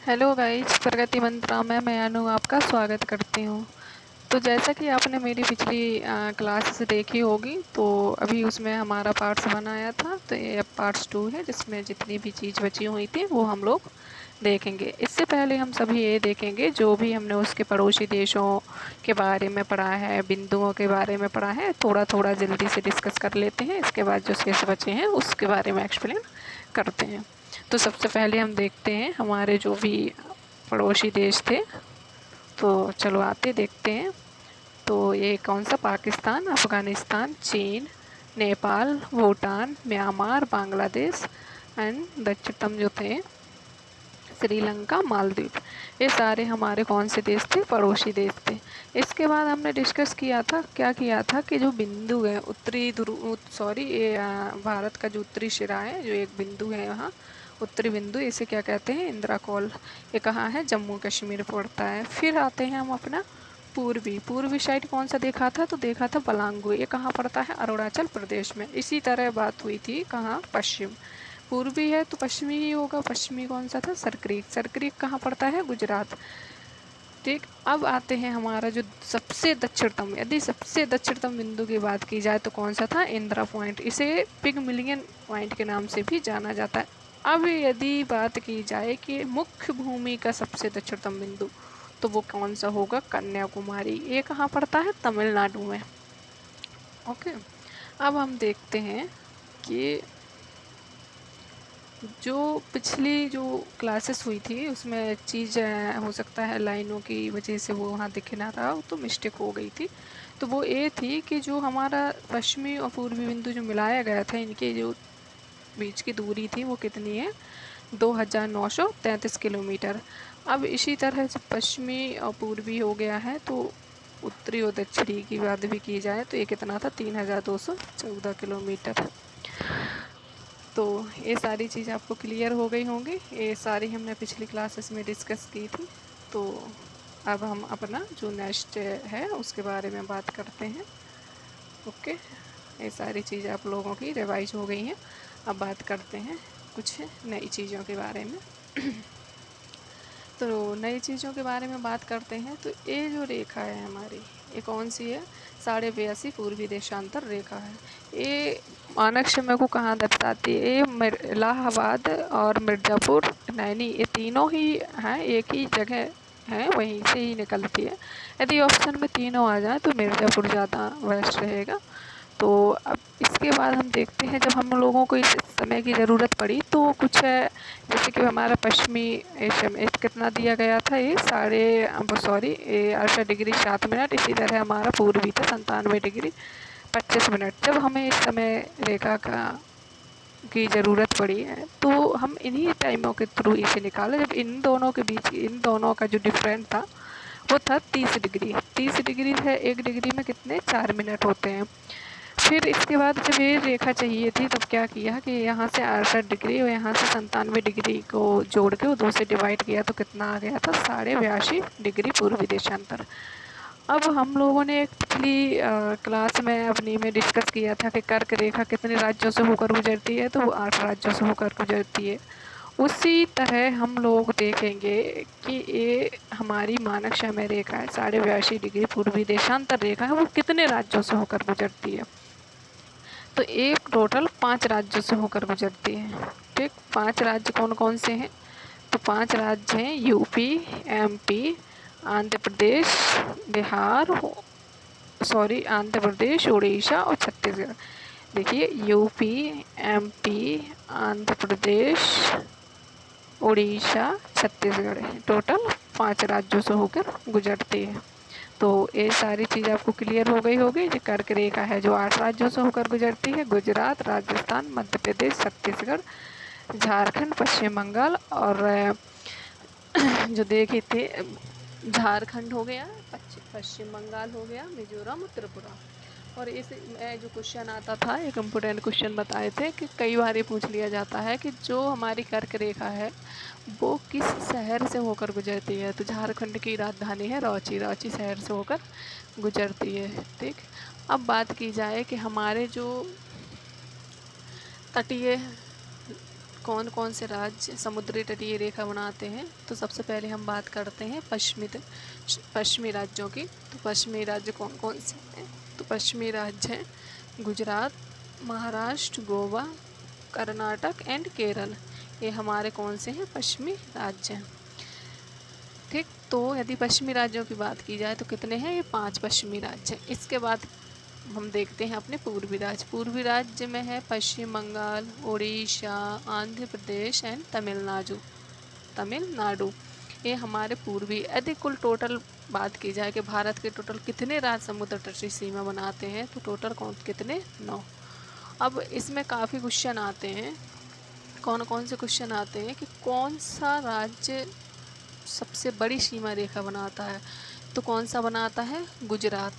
Hello guys, प्रगति मंत्रा में मैं अनु आपका स्वागत करती हूँ। तो जैसा कि आपने मेरी पिछली क्लास देखी होगी, तो अभी उसमें हमारा पार्ट्स 1 आया था, तो ये अब पार्ट्स 2 है जिसमें जितनी भी चीज़ बची हुई थी वो हम लोग देखेंगे। इससे पहले हम सभी ये देखेंगे जो भी हमने उसके पड़ोसी देशों के बारे में पढ़ा है, बिंदुओं के बारे में पढ़ा है, थोड़ा थोड़ा जल्दी से डिस्कस कर लेते हैं। इसके बाद जो शेष बचे हैं उसके बारे में एक्सप्लेन करते हैं। तो सबसे पहले हम देखते हैं हमारे जो भी पड़ोसी देश थे। तो चलो आते देखते हैं। तो ये कौन सा, पाकिस्तान, अफ़गानिस्तान, चीन, नेपाल, भूटान, म्यांमार, बांग्लादेश एंड दक्षिणतम जो थे श्रीलंका, मालदीव। ये सारे हमारे कौन से देश थे, पड़ोसी देश थे। इसके बाद हमने डिस्कस किया था, क्या किया था कि जो बिंदु है उत्तरी ध्रुव, सॉरी ये भारत का जो उत्तरी सिरा है, जो एक बिंदु है यहाँ उत्तरी बिंदु, इसे क्या कहते हैं, इंदिरा कॉल। ये कहाँ है, जम्मू कश्मीर पड़ता है। फिर आते हैं हम अपना पूर्वी साइड कौन सा देखा था, तो देखा था पलांगू। ये कहाँ पड़ता है, अरुणाचल प्रदेश में। इसी तरह बात हुई थी कहाँ, पश्चिम। पूर्वी है तो पश्चिमी ही होगा। पश्चिमी कौन सा था, सरक्रीक। सरक्रीक कहाँ पड़ता है, गुजरात। ठीक, अब आते हैं हमारा जो सबसे दक्षिणतम, यदि सबसे दक्षिणतम बिंदु की बात की जाए तो कौन सा था, इंदिरा पॉइंट। इसे पिगमिलियन पॉइंट के नाम से भी जाना जाता है। अब यदि बात की जाए कि मुख्य भूमि का सबसे दक्षिणतम बिंदु, तो वो कौन सा होगा, कन्याकुमारी। ये कहाँ पड़ता है, तमिलनाडु में। ओके, अब हम देखते हैं कि जो पिछली जो क्लासेस हुई थी उसमें चीज़ हो सकता है लाइनों की वजह से वो वहाँ दिख ना रहा, तो मिस्टेक हो गई थी। तो वो ये थी कि जो हमारा पश्चिमी और पूर्वी बिंदु जो मिलाया गया था, इनके जो बीच की दूरी थी वो कितनी है, 2933 किलोमीटर। अब इसी तरह से पश्चिमी और पूर्वी हो गया है, तो उत्तरी और दक्षिणी की बात भी की जाए तो ये कितना था, 3214 किलोमीटर। तो ये सारी चीज़ आपको क्लियर हो गई होंगी, ये सारी हमने पिछली क्लासेस में डिस्कस की थी। तो अब हम अपना जो नेक्स्ट है उसके बारे में बात करते हैं। ओके, ये सारी चीज़ आप लोगों की रिवाइज हो गई हैं। अब बात करते हैं कुछ नई चीज़ों के बारे में। तो नई चीज़ों के बारे में बात करते हैं, तो ये जो रेखा है हमारी, ये कौन सी है, 82.5 पूर्वी देशांतर रेखा है। ये मानक समय को कहाँ दर्शाती है, ये इलाहाबाद और मिर्ज़ापुर, नैनी, ये तीनों ही हैं, एक ही जगह है, वहीं से ही निकलती है। यदि ऑप्शन में तीनों आ जाए तो मिर्ज़ापुर ज़्यादा बेस्ट रहेगा। तो अब इसके बाद हम देखते हैं, जब हम लोगों को इस समय की ज़रूरत पड़ी तो कुछ है, जैसे कि हमारा पश्चिमी एशिया में कितना दिया गया था, ये 68 डिग्री 7 मिनट। इसी तरह हमारा पूर्वी था 97 डिग्री 25 मिनट। जब हमें इस समय रेखा का की ज़रूरत पड़ी है तो हम इन्हीं टाइमों के थ्रू इसे निकाले, जब इन दोनों के बीच, इन दोनों का जो डिफरेंट था वो था 30 डिग्री। 30 डिग्री है, 1 डिग्री में कितने, 4 मिनट होते हैं। फिर इसके बाद जब ये रेखा चाहिए थी तब क्या किया कि यहाँ से 68 डिग्री और यहाँ से 97 डिग्री को जोड़ के वो 2 से डिवाइड किया, तो कितना आ गया था, 82.5 डिग्री पूर्वी देशांतर। अब हम लोगों ने एक पिछली क्लास में अपनी में डिस्कस किया था कि कर्क रेखा कितने राज्यों से होकर गुजरती है, तो वो 8 राज्यों से होकर गुजरती है। उसी तरह हम लोग देखेंगे कि ये हमारी मानक समय रेखा है, 82.5 डिग्री पूर्वी देशांतर रेखा है, वो कितने राज्यों से होकर गुजरती है। तो एक टोटल 5 राज्यों से होकर गुजरती है। ठीक, 5 राज्य कौन कौन से हैं, तो 5 राज्य हैं, यूपी, एमपी, आंध्र प्रदेश, बिहार, आंध्र प्रदेश, उड़ीसा और छत्तीसगढ़। देखिए, UP, MP, Andhra Pradesh, Orissa, Chhattisgarh, total 5 राज्यों से होकर गुजरती है। तो ये सारी चीज़ आपको क्लियर हो गई होगी। जो कर्क रेखा है जो 8 राज्यों से होकर गुजरती है, गुजरात, राजस्थान, मध्य प्रदेश, छत्तीसगढ़, झारखंड, पश्चिम बंगाल और जो देखी थी, झारखंड हो गया, पश्चिम बंगाल हो गया, मिजोरम, त्रिपुरा। और इस जो क्वेश्चन आता था, एक इम्पोर्टेंट क्वेश्चन बताए थे कि कई बार ये पूछ लिया जाता है कि जो हमारी कर्क रेखा है वो किस शहर से होकर गुजरती है, तो झारखंड की राजधानी है रांची, रांची शहर से होकर गुजरती है। ठीक, अब बात की जाए कि हमारे जो तटीय कौन कौन से राज्य समुद्री तटीय रेखा बनाते हैं? तो सबसे पहले हम बात करते हैं पश्चिमी राज्यों की। तो पश्चिमी राज्य कौन कौन से हैं? तो पश्चिमी राज्य हैं गुजरात, महाराष्ट्र, गोवा, कर्नाटक एंड केरल। ये हमारे कौन से हैं? पश्चिमी राज्य हैं। ठीक, तो यदि पश्चिमी राज्यों की बात की जाए तो कितने हैं? ये 5 पश्चिमी राज्य हैं। इसके बाद हम देखते हैं अपने पूर्वी राज्य। पूर्वी राज्य में है पश्चिम बंगाल, उड़ीसा, आंध्र प्रदेश एंड तमिलनाडु। ये हमारे पूर्वी। यदि कुल टोटल बात की जाए कि भारत के टोटल कितने राज्य समुद्र तटीय सीमा बनाते हैं, तो टोटल कितने? 9। अब इसमें काफ़ी क्वेश्चन आते हैं। कौन कौन से क्वेश्चन आते हैं कि कौन सा राज्य सबसे बड़ी सीमा रेखा बनाता है? तो कौन सा बनाता है? गुजरात।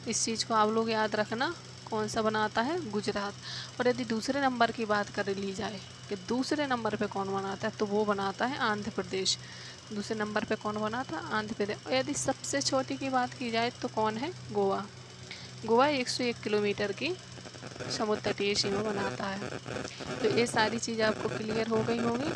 इस चीज़ को आप लोग याद रखना, कौन सा बनाता है? गुजरात। और यदि दूसरे नंबर की बात कर ली जाए कि दूसरे नंबर पे कौन बनाता है, तो वो बनाता है आंध्र प्रदेश। दूसरे नंबर पे कौन बनाता है? आंध्र प्रदेश। और यदि सबसे छोटी की बात की जाए तो कौन है? गोवा। गोवा 101 किलोमीटर की समुद्र तटीय सीमा बनाता है। तो ये सारी चीज़ आपको क्लियर हो गई होगी।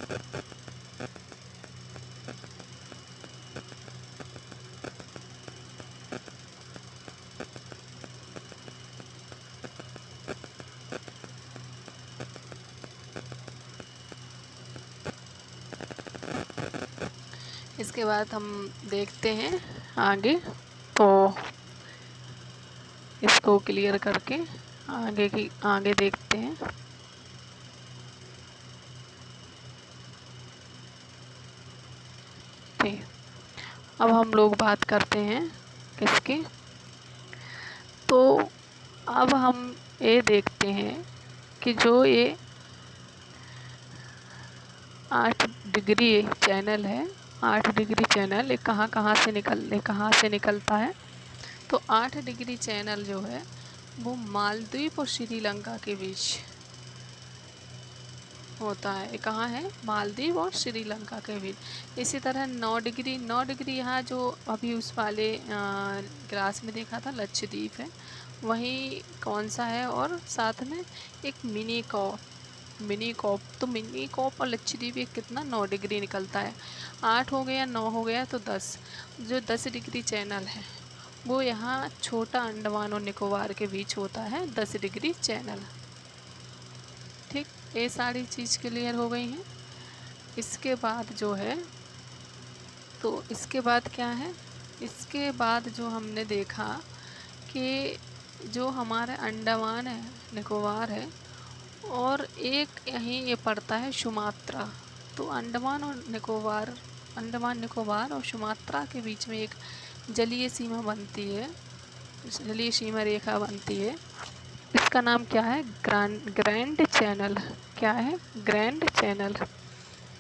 इसके बाद हम देखते हैं आगे, तो इसको क्लियर करके आगे देखते हैं। ठीक, अब हम लोग बात करते हैं किसकी? तो अब हम ये देखते हैं कि जो ये 8 डिग्री चैनल है, 8 डिग्री चैनल ये कहाँ से निकलता है? तो 8 डिग्री चैनल जो है वो मालदीव और श्रीलंका के बीच होता है। ये कहाँ है? मालदीव और श्रीलंका के बीच। इसी तरह 9 डिग्री यहाँ जो अभी उस वाले ग्रास में देखा था, लक्षद्वीप है, वहीं कौन सा है? और साथ में एक मिनी कॉप। तो मिनी कॉप और लक्षद्वीप एक कितना? 9 डिग्री निकलता है। 8 हो गया, 9 हो गया, तो 10। जो 10 डिग्री चैनल है वो यहाँ छोटा अंडमान और निकोबार के बीच होता है, 10 डिग्री चैनल। ठीक, ये सारी चीज़ क्लियर हो गई हैं। इसके बाद जो है, तो इसके बाद क्या है? इसके बाद जो हमने देखा कि जो हमारे अंडमान है, निकोबार है, और एक यहीं ये पड़ता है सुमात्रा। तो अंडमान निकोबार और सुमात्रा के बीच में एक जलीय सीमा बनती है, जलीय सीमा रेखा बनती है। इसका नाम क्या है? Grand channel. क्या है? Grand channel.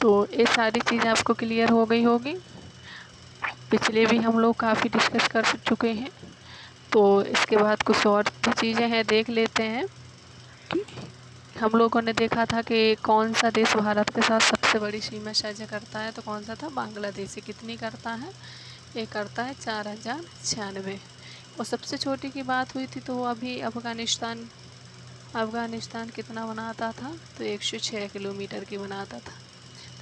तो ये सारी चीज़ आपको क्लियर हो गई होगी। पिछले भी हम लोग काफ़ी डिस्कस कर चुके हैं। तो इसके बाद कुछ और भी चीज़ें हैं, देख लेते हैं। हम लोगों ने देखा था कि कौन सा देश भारत के साथ सबसे बड़ी सीमा साझा करता है, तो कौन सा था? बांग्लादेश। कितनी करता है? ये करता है 4096। और सबसे छोटी की बात हुई थी तो अभी अफ़गानिस्तान कितना बनाता था? तो 106 किलोमीटर की बनाता था।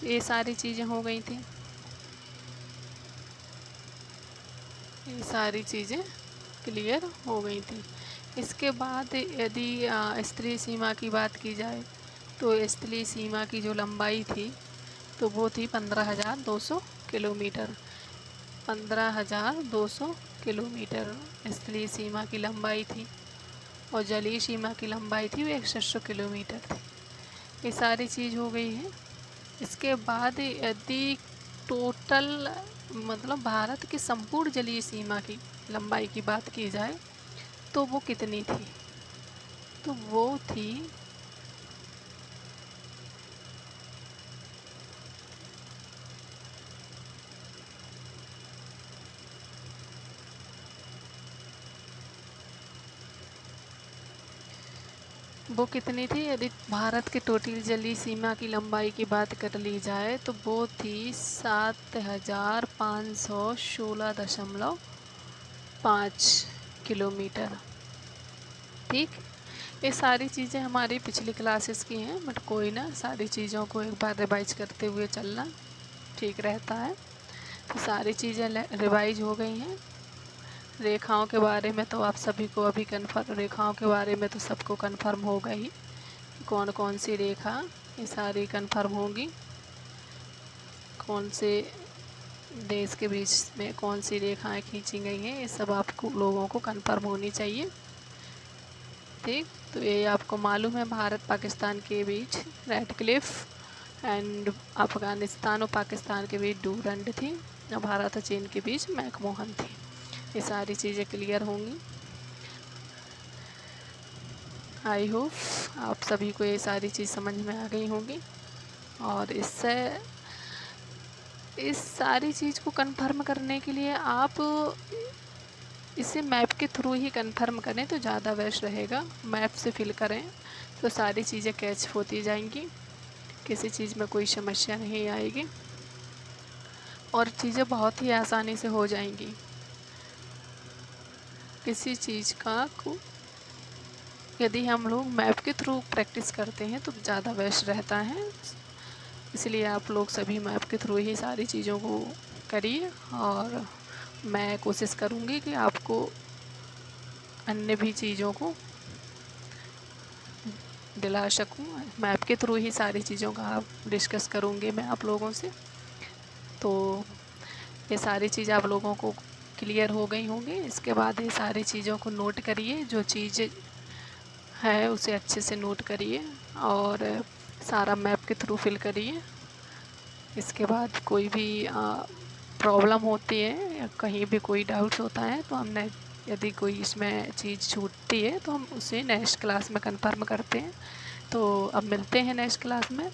तो ये सारी चीज़ें हो गई थी, ये सारी चीज़ें क्लियर हो गई थी। इसके बाद यदि स्थलीय सीमा की बात की जाए, तो स्थलीय सीमा की जो लंबाई थी तो वो थी 15,200 किलोमीटर। 15,200 किलोमीटर स्थलीय सीमा की लंबाई थी, और जलीय सीमा की लंबाई थी वो 100 किलोमीटर थी। ये सारी चीज़ हो गई है। इसके बाद यदि टोटल मतलब भारत की संपूर्ण जलीय सीमा की लंबाई की बात की जाए तो वो कितनी थी? तो वो थी यदि भारत के टोटल जलीय सीमा की लंबाई की बात कर ली जाए तो वो थी 7,516.5 किलोमीटर। ठीक, ये सारी चीज़ें हमारी पिछली क्लासेस की हैं, बट कोई ना, सारी चीज़ों को एक बार रिवाइज करते हुए चलना ठीक रहता है। तो सारी चीज़ें रिवाइज हो गई हैं। रेखाओं के बारे में तो आप सभी को अभी कन्फर्म, रेखाओं के बारे में तो सबको कन्फर्म होगा ही, कौन कौन सी रेखा ये सारी कन्फर्म होंगी, कौन से देश के बीच में कौन सी रेखाएं खींची गई हैं, ये सब आपको लोगों को कन्फर्म होनी चाहिए। ठीक, तो ये आपको मालूम है, भारत पाकिस्तान के बीच रेड क्लिफ एंड अफ़गानिस्तान और पाकिस्तान के बीच डूरंड थी, और भारत और चीन के बीच मैकमोहन थी। ये सारी चीज़ें क्लियर होंगी। आई होप आप सभी को ये सारी चीज़ समझ में आ गई होंगी, और इससे इस सारी चीज़ को कंफर्म करने के लिए आप इसे मैप के थ्रू ही कंफर्म करें तो ज़्यादा बेस्ट रहेगा। मैप से फिल करें तो सारी चीज़ें कैच होती जाएंगी, किसी चीज़ में कोई समस्या नहीं आएगी, और चीज़ें बहुत ही आसानी से हो जाएंगी। किसी चीज़ का यदि हम लोग मैप के थ्रू प्रैक्टिस करते हैं तो ज़्यादा बेस्ट रहता है। इसलिए आप लोग सभी मैप के थ्रू ही सारी चीज़ों को करिए, और मैं कोशिश करूँगी कि आपको अन्य भी चीज़ों को दिला सकूँ। मैप के थ्रू ही सारी चीज़ों का आप डिस्कस करूँगी मैं आप लोगों से। तो ये सारी चीज़ आप लोगों को क्लियर हो गई होंगी। इसके बाद ये सारी चीज़ों को नोट करिए, जो चीज़ है उसे अच्छे से नोट करिए, और सारा मैप के थ्रू फिल करिए। इसके बाद कोई भी प्रॉब्लम होती है या कहीं भी कोई डाउट्स होता है तो हमने, यदि कोई इसमें चीज़ छूटती है तो हम उसे नेक्स्ट क्लास में कंफर्म करते हैं। तो अब मिलते हैं नेक्स्ट क्लास में।